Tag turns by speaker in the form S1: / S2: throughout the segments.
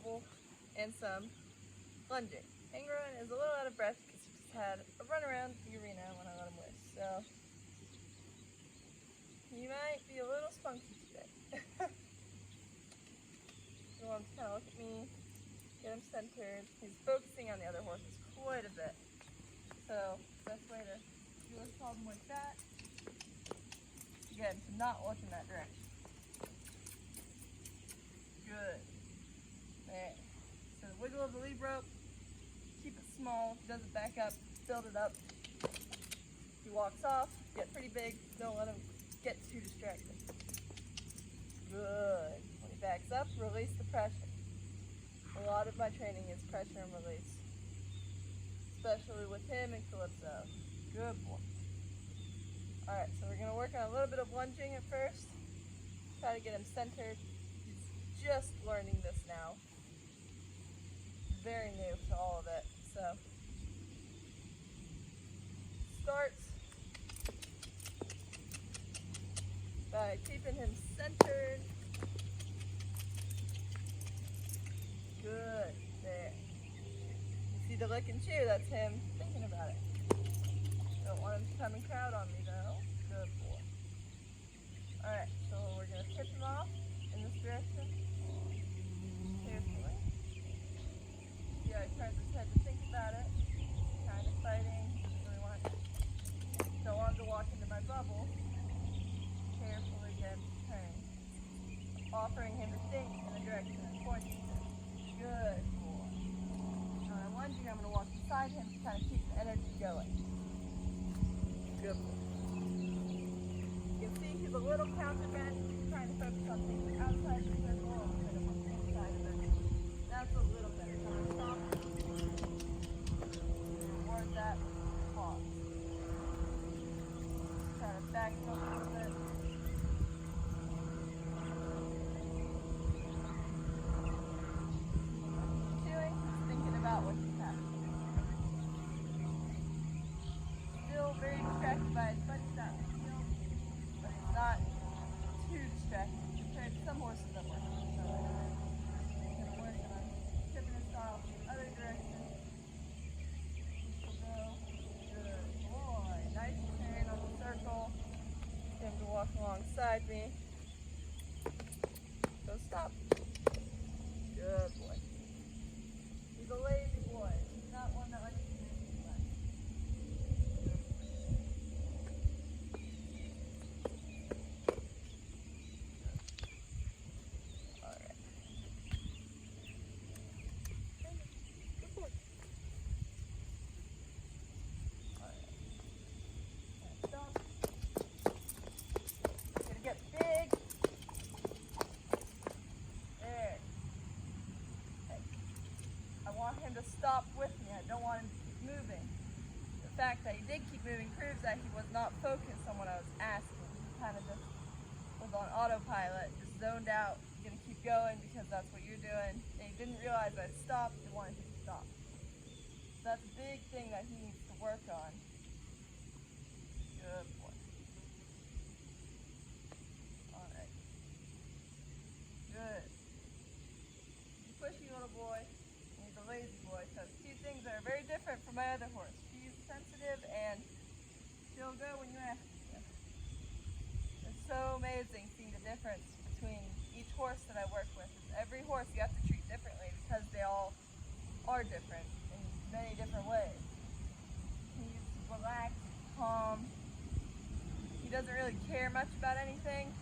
S1: bubble and some lunging. Hengroen is a little out of breath because he just had a run around the arena when I let him loose, so he might be a little spunky today. You want him to kind of look at me, get him centered. He's focusing on the other horses quite a bit, so the best way to deal with a problem like that is to get him to not look in that direction. Good. There. So the wiggle of the lead rope, keep it small. If he doesn't back up, build it up. If he walks off, get pretty big. Don't let him get too distracted. Good. When he backs up, release the pressure. A lot of my training is pressure and release, especially with him and Calypso. Good boy. Alright, so we're going to work on a little bit of lunging at first. Try to get him centered. Just learning this now. Very new to all of it. So starts by keeping him centered. Good. There. You see the lick and chew? That's him thinking about it. Don't want him to come and crowd on me though. Good boy. Alright, so we're going to tip him off in this direction. Carefully. See how he turns his head to think about it. Kind of fighting. Don't want him to walk into my bubble. Carefully get him to turn. Offering him to think in the direction and pointing to. Good boy. When I'm lunging, I'm going to walk beside him to kind of keep the energy going. Good boy. You can see he's a little counter-bent. He's trying to focus on things outside the circle instead of on the inside of it. That's a little better. So I'm going to stop. Reward that. Pause. Kind of back up a little bit. Chewing, thinking about what he's having. Still very distracted by his buddies out in the field, but it's not too distracted compared to some horses I'm working with. So I'm going to work on tipping his style in the other direction. This will go. Good boy. Nice turn on the circle. Get him to walk alongside me. Don't stop. Good boy. He's a lazy boy. He's not one that likes to do too much. Alright. Good boy. Alright. Stop. Gonna get big. There. Okay. I want him to stop with me. I don't want him to keep moving. The fact that he did keep moving proves that he was not focused on what I was asking. He kind of just was on autopilot, just zoned out. He's gonna keep going because that's what you're doing. And he didn't realize I stopped and wanted him to stop. So that's a big thing that he needs to work on. Good boy. Alright. Good. He's a pushy little boy. He's a lazy boy, so it's two things that are very different from my other horse. She's sensitive and she'll go when you ask her to. It's so amazing seeing the difference between each horse that I work with. Every horse you have to treat differently because they all are different in many different ways. He's relaxed, calm. He doesn't really care much about anything.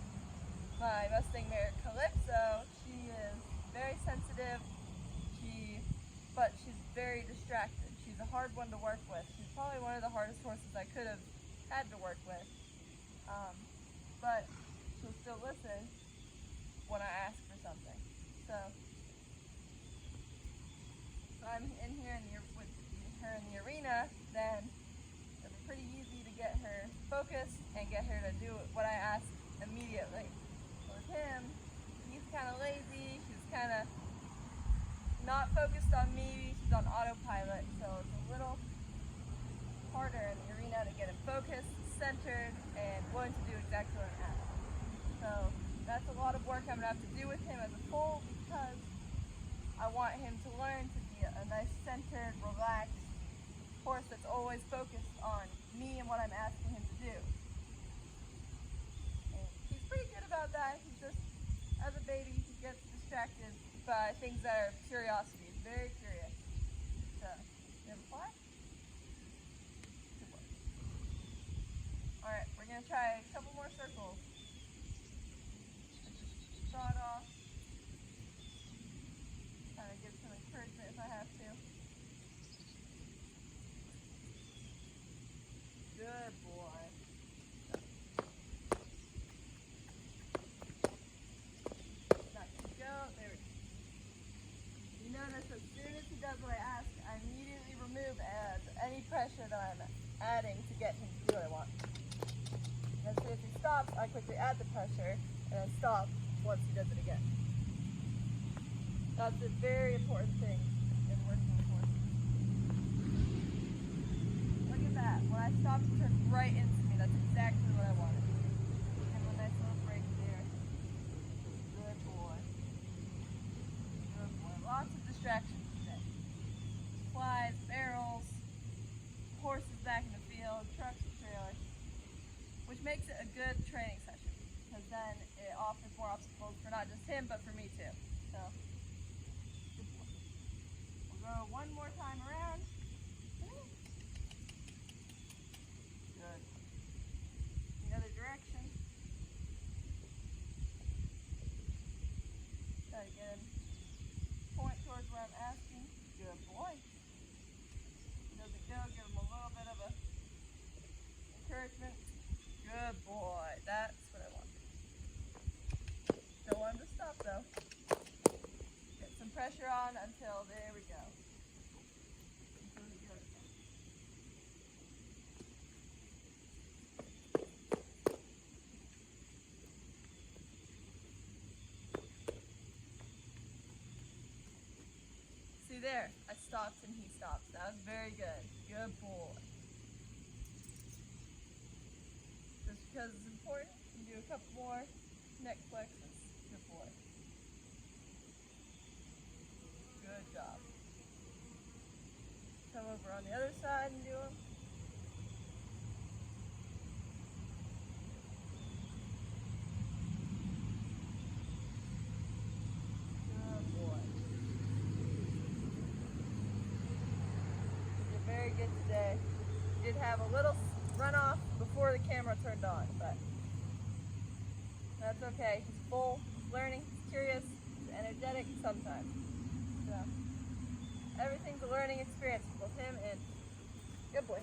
S1: My Mustang mare Calypso, she is very sensitive, but she's very distracted. She's a hard one to work with. She's probably one of the hardest horses I could have had to work with. But she'll still listen when I ask for something. So if I'm in here with her in the arena, then it'll be pretty easy to get her focused and get her to do what I ask immediately. With him, he's kind of lazy. He's kind of not focused on me. He's on autopilot, so it's a little harder in the arena to get him focused, centered, and willing to do exactly what I'm asking. So that's a lot of work I'm going to have to do with him as a whole because I want horse that's always focused on me and what I'm asking him to do. And he's pretty good about that. He's just, as a baby, he gets distracted by things that are curiosity. He's very curious. So, you have a fly? Good work. Alright, we're going to try a couple more circles. Just trot off. Kind of give some encouragement if I have to. Good boy. Not gonna go. There we go. You notice as soon as he does what I ask, I immediately remove any pressure that I'm adding to get him to do what I want. And so if he stops, I quickly add the pressure and then stop once he does it again. That's a very important thing in working with horses. Look at that. When I stopped, he turned right into me. That's exactly what I wanted. Give him a nice little break there. Good boy. Good boy. Lots of distractions today. Flies, barrels, horses back in the field, trucks and trailers. Which makes it a good training session. Because then it offers more obstacles for not just him, but for me too. So, good boy. We'll go one more time around. Good. The other direction. Try to get him point towards where I'm asking. Good boy. If he doesn't go, give him a little bit of a encouragement. Good boy. That's what I want. Don't want him to stop though. Get some pressure on until there we go. Until he goes. See there, I stopped and he stopped. That was very good. Good boy. Just because it's important, you do a couple more neck flexes. Good boy. Good job. Come over on the other side and do them. Good boy. You did very good today. You did have a little runoff before the camera turned on, but that's okay. He's full, he's learning, he's curious, he's energetic sometimes. So everything's a learning experience for both him and good boy.